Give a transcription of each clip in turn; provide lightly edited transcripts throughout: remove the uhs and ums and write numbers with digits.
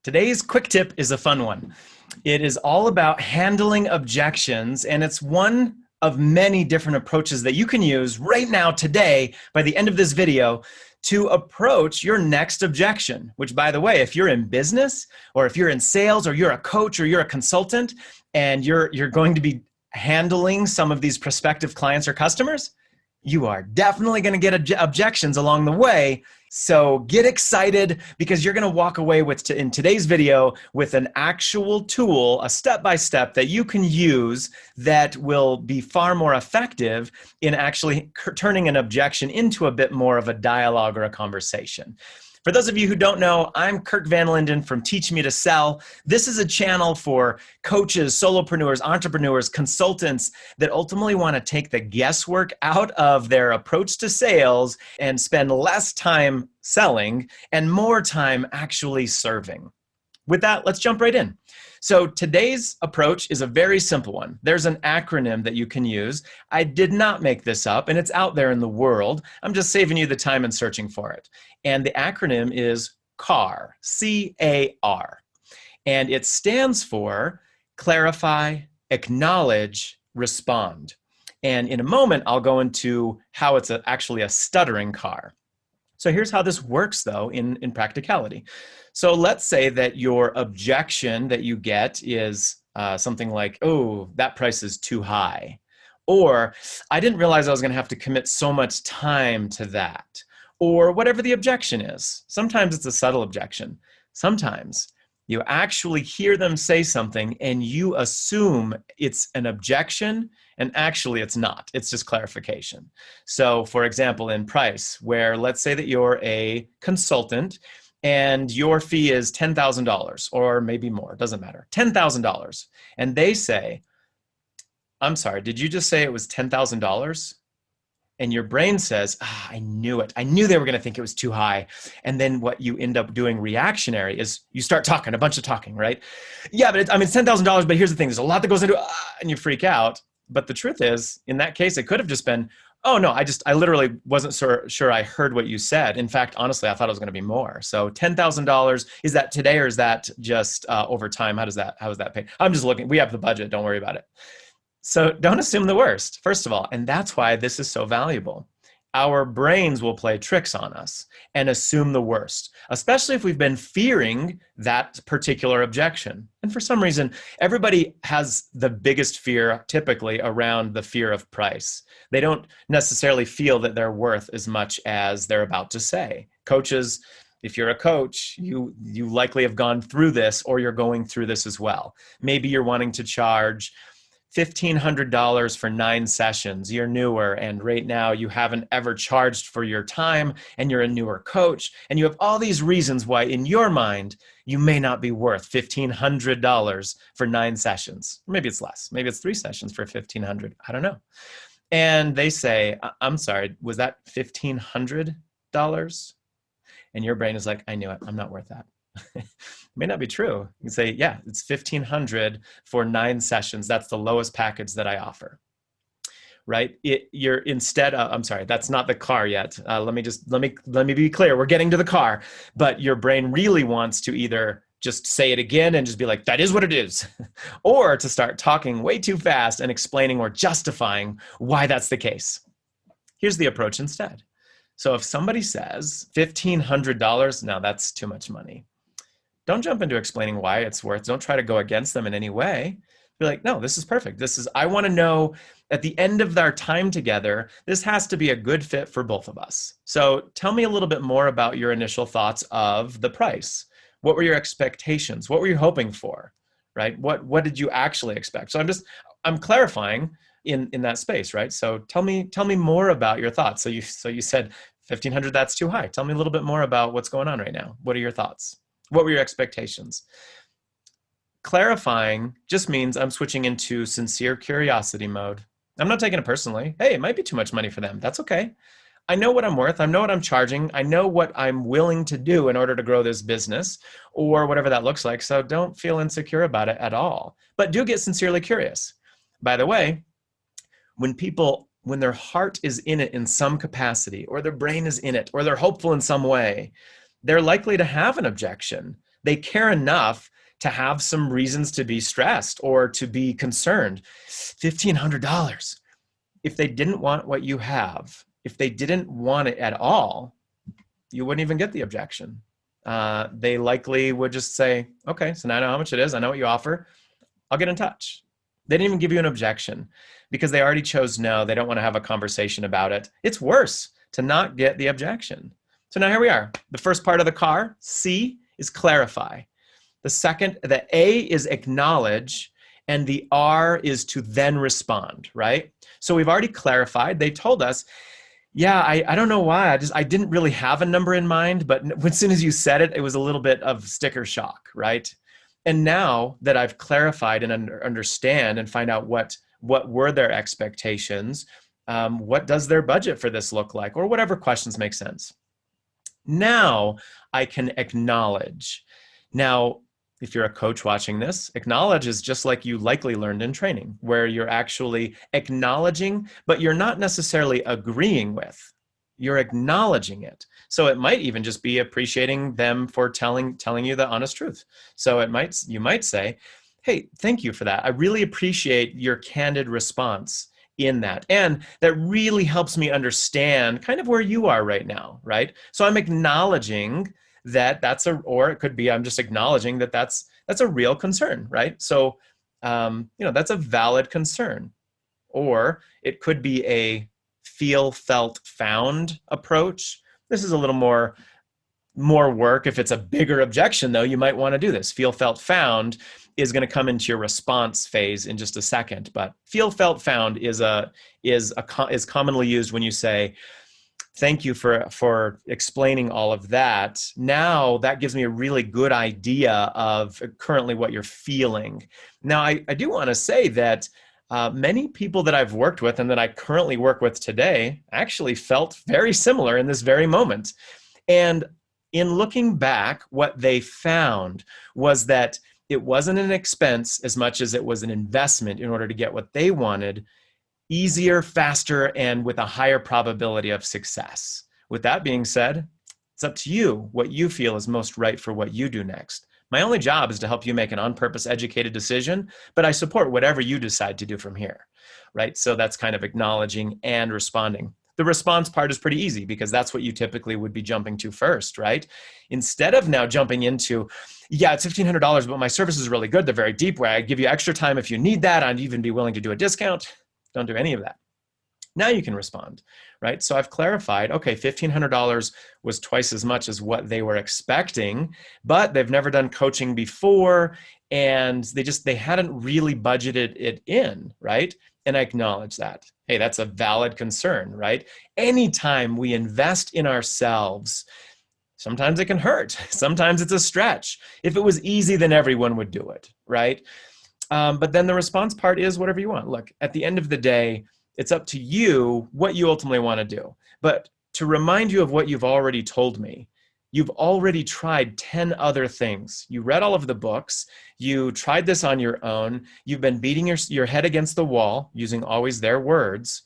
Today's quick tip is a fun one. It is all about handling objections, and it's one of many different approaches that you can use right now, today, by the end of this video, to approach your next objection. Which, by the way, if you're in business, or if you're in sales, or you're a coach, or you're a consultant, and you're going to be handling some of these prospective clients or customers, you are definitely going to get objections along the way. So get excited, because you're going to walk away with, in today's video, with an actual tool, a step-by-step that you can use that will be far more effective in actually turning an objection into a bit more of a dialogue or a conversation. For those of you who don't know, I'm Kirk Van Linden from Teach Me to Sell. This is a channel for coaches, solopreneurs, entrepreneurs, consultants that ultimately want to take the guesswork out of their approach to sales and spend less time selling and more time actually serving. With that, let's jump right in. So today's approach is a very simple one. There's an acronym that you can use. I did not make this up, and it's out there in the world. I'm just saving you the time and searching for it. And the acronym is CAR, C-A-R. And it stands for clarify, acknowledge, respond. And in a moment, I'll go into how it's actually a stuttering CAR. So here's how this works, though, in practicality. So let's say that your objection that you get is something like, oh, that price is too high. Or, I didn't realize I was going to have to commit so much time to that. Or whatever the objection is. Sometimes it's a subtle objection. Sometimes you actually hear them say something and you assume it's an objection, and actually it's not. It's just clarification. So for example, in price, where let's say that you're a consultant and your fee is $10,000 or maybe more, doesn't matter, $10,000. And they say, I'm sorry, did you just say it was $10,000? And your brain says, I knew it. I knew they were going to think it was too high. And then what you end up doing reactionary is you start talking, a bunch of talking, right? Yeah, but it's $10,000, but here's the thing. There's a lot that goes into it, and you freak out. But the truth is, in that case, it could have just been, oh no, I literally wasn't sure I heard what you said. In fact, honestly, I thought it was going to be more. So $10,000, is that today or is that just over time? How is that paid? I'm just looking, we have the budget, don't worry about it. So don't assume the worst, first of all, and that's why this is so valuable. Our brains will play tricks on us and assume the worst, especially if we've been fearing that particular objection. And for some reason, everybody has the biggest fear typically around the fear of price. They don't necessarily feel that they're worth as much as they're about to say. Coaches, if you're a coach, you likely have gone through this, or you're going through this as well. Maybe you're wanting to charge $1,500 for 9 sessions. You're newer, and right now you haven't ever charged for your time, and you're a newer coach, and you have all these reasons why in your mind you may not be worth $1,500 for 9 sessions. Maybe it's less. Maybe it's 3 sessions for $1,500. I don't know. And they say, I'm sorry, was that $1,500? And your brain is like, I knew it. I'm not worth that. It may not be true. You can say, yeah, it's $1,500 for 9 sessions. That's the lowest package that I offer, right? You're instead of, I'm sorry, that's not the car yet. Let me be clear. We're getting to the car, but your brain really wants to either just say it again and just be like, that is what it is, or to start talking way too fast and explaining or justifying why that's the case. Here's the approach instead. So if somebody says $1,500, now that's too much money. Don't jump into explaining why it's worth. Don't try to go against them in any way. Be like, no, this is perfect. I want to know at the end of our time together, this has to be a good fit for both of us. So tell me a little bit more about your initial thoughts of the price. What were your expectations? What were you hoping for, right? What did you actually expect? So I'm clarifying in that space, right? So tell me more about your thoughts. So you said 1,500, that's too high. Tell me a little bit more about what's going on right now. What are your thoughts? What were your expectations? Clarifying just means I'm switching into sincere curiosity mode. I'm not taking it personally. Hey, it might be too much money for them. That's okay. I know what I'm worth. I know what I'm charging. I know what I'm willing to do in order to grow this business, or whatever that looks like. So don't feel insecure about it at all. But do get sincerely curious. By the way, when their heart is in it in some capacity, or their brain is in it, or they're hopeful in some way, they're likely to have an objection They care enough to have some reasons to be stressed or to be concerned. $1,500. If they didn't want what you have, if they didn't want it at all, you wouldn't even get the objection. They likely would just say, okay, so now I know how much it is. I know what you offer. I'll get in touch. They didn't even give you an objection because they already chose no. They don't want to have a conversation about it. It's worse to not get the objection. So now here we are. The first part of the CAR, C, is clarify. The A is acknowledge, and the R is to then respond, right? So we've already clarified. They told us, yeah, I don't know why. I didn't really have a number in mind, but as soon as you said it, it was a little bit of sticker shock, right? And now that I've clarified and understand and find out what were their expectations, what does their budget for this look like, or whatever questions make sense. Now I can acknowledge. Now, if you're a coach watching this, acknowledge is just like you likely learned in training, where you're actually acknowledging, but you're not necessarily agreeing with. You're acknowledging it. So it might even just be appreciating them for telling you the honest truth. So you might say, hey, thank you for that. I really appreciate your candid response in that. And that really helps me understand kind of where you are right now, right? So I'm acknowledging that or it could be I'm just acknowledging that that's a real concern, right? So, that's a valid concern. Or it could be a feel, felt, found approach. This is a little more work. If it's a bigger objection, though, you might want to do this. Feel, felt, found is going to come into your response phase in just a second. But feel, felt, found is commonly used when you say, thank you for explaining all of that. Now that gives me a really good idea of currently what you're feeling. Now, I do want to say that many people that I've worked with and that I currently work with today actually felt very similar in this very moment. And in looking back, what they found was that it wasn't an expense as much as it was an investment in order to get what they wanted, easier, faster, and with a higher probability of success. With that being said, it's up to you what you feel is most right for what you do next. My only job is to help you make an on-purpose educated decision, but I support whatever you decide to do from here, right? So that's kind of acknowledging and responding. The response part is pretty easy because that's what you typically would be jumping to first, right? Instead of now jumping into, yeah, it's $1,500, but my service is really good. They're very deep where I give you extra time if you need that. I'd even be willing to do a discount. Don't do any of that. Now you can respond, right? So I've clarified, okay, $1,500 was twice as much as what they were expecting, but they've never done coaching before and they hadn't really budgeted it in, right? And I acknowledge that. Hey, that's a valid concern, right? Anytime we invest in ourselves, sometimes it can hurt. Sometimes it's a stretch. If it was easy, then everyone would do it, right? But then the response part is whatever you want. Look, at the end of the day, it's up to you what you ultimately want to do. But to remind you of what you've already told me, you've already tried 10 other things. You read all of the books. You tried this on your own. You've been beating your head against the wall using always their words.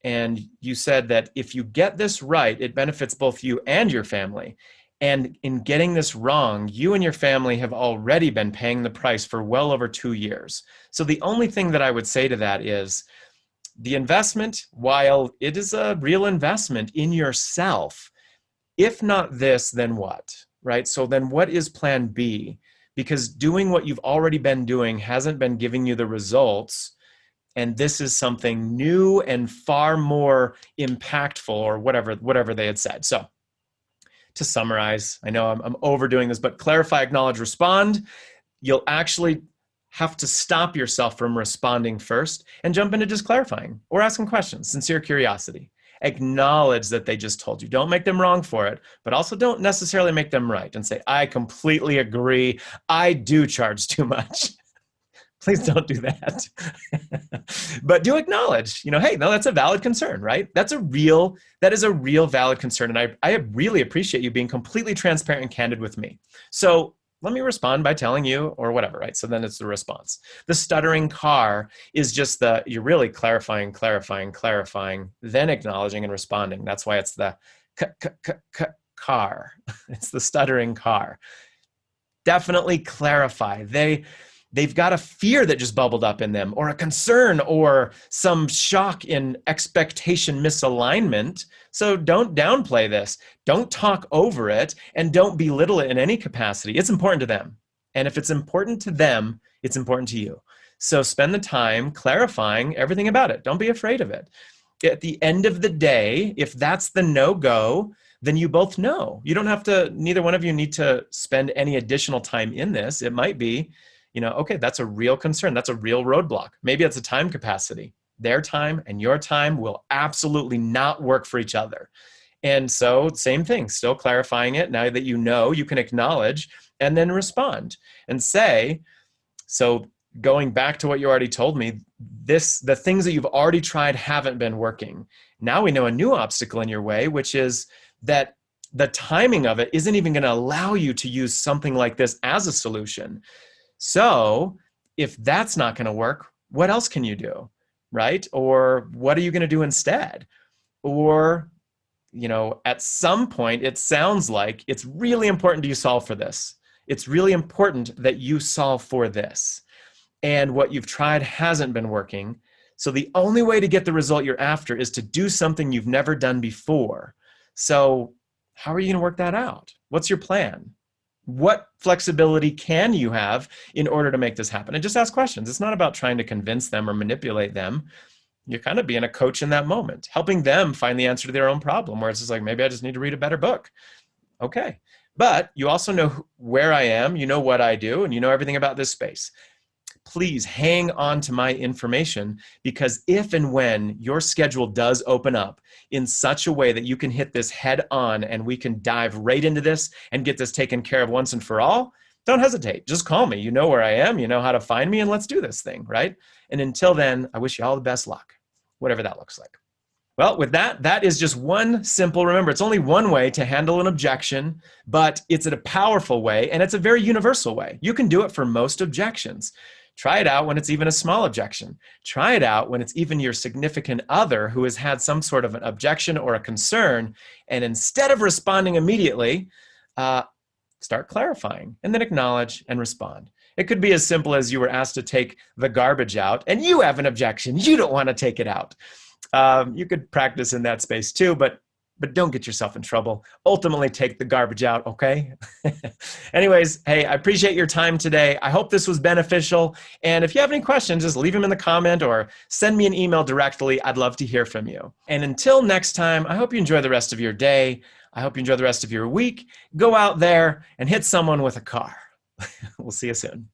And you said that if you get this right, it benefits both you and your family. And in getting this wrong, you and your family have already been paying the price for well over 2 years. So the only thing that I would say to that is the investment, while it is a real investment in yourself, if not this, then what, right? So then what is plan B? Because doing what you've already been doing hasn't been giving you the results. And this is something new and far more impactful, or whatever they had said. So to summarize, I know I'm overdoing this, but clarify, acknowledge, respond. You'll actually have to stop yourself from responding first and jump into just clarifying or asking questions, sincere curiosity. Acknowledge that they just told you. Don't make them wrong for it, but also don't necessarily make them right and say, I completely agree. I do charge too much. Please don't do that. But do acknowledge, hey, no, that's a valid concern, right? That is a real valid concern. And I really appreciate you being completely transparent and candid with me. So let me respond by telling you or whatever, right? So then it's the response. The stuttering car is just you're really clarifying, then acknowledging and responding. That's why it's the car. It's the stuttering car. definitely clarify. They've got a fear that just bubbled up in them, or a concern, or some shock in expectation misalignment. So don't downplay this. Don't talk over it, and don't belittle it in any capacity. It's important to them. And if it's important to them, it's important to you. So spend the time clarifying everything about it. Don't be afraid of it. At the end of the day, if that's the no-go, then you both know. You don't have to, neither one of you need to spend any additional time in this. It might be, okay, that's a real concern. That's a real roadblock. Maybe it's a time capacity. Their time and your time will absolutely not work for each other. And so same thing, still clarifying it. Now that you know, you can acknowledge and then respond and say, so going back to what you already told me, the things that you've already tried haven't been working. Now we know a new obstacle in your way, which is that the timing of it isn't even going to allow you to use something like this as a solution. So if that's not going to work, what else can you do, right? Or what are you going to do instead? Or, at some point, it sounds like it's really important you solve for this. It's really important that you solve for this. And what you've tried hasn't been working. So the only way to get the result you're after is to do something you've never done before. So how are you going to work that out? What's your plan? What flexibility can you have in order to make this happen? And just ask questions. It's not about trying to convince them or manipulate them. You're kind of being a coach in that moment, helping them find the answer to their own problem, where it's just like, maybe I just need to read a better book. Okay. But you also know where I am, you know what I do, and you know everything about this space. Please hang on to my information, because if and when your schedule does open up in such a way that you can hit this head on and we can dive right into this and get this taken care of once and for all, don't hesitate. Just call me. You know where I am. You know how to find me, and let's do this thing, right? And until then, I wish you all the best luck, whatever that looks like. Well, with that is just one simple, remember, it's only one way to handle an objection, but it's a powerful way, and it's a very universal way. You can do it for most objections. Try it out when it's even a small objection. Try it out when it's even your significant other who has had some sort of an objection or a concern, and instead of responding immediately, start clarifying and then acknowledge and respond. It could be as simple as you were asked to take the garbage out and you have an objection. You don't want to take it out. You could practice in that space too, but don't get yourself in trouble. Ultimately, take the garbage out, okay? Anyways, hey, I appreciate your time today. I hope this was beneficial. And if you have any questions, just leave them in the comment or send me an email directly. I'd love to hear from you. And until next time, I hope you enjoy the rest of your day. I hope you enjoy the rest of your week. Go out there and hit someone with a car. We'll see you soon.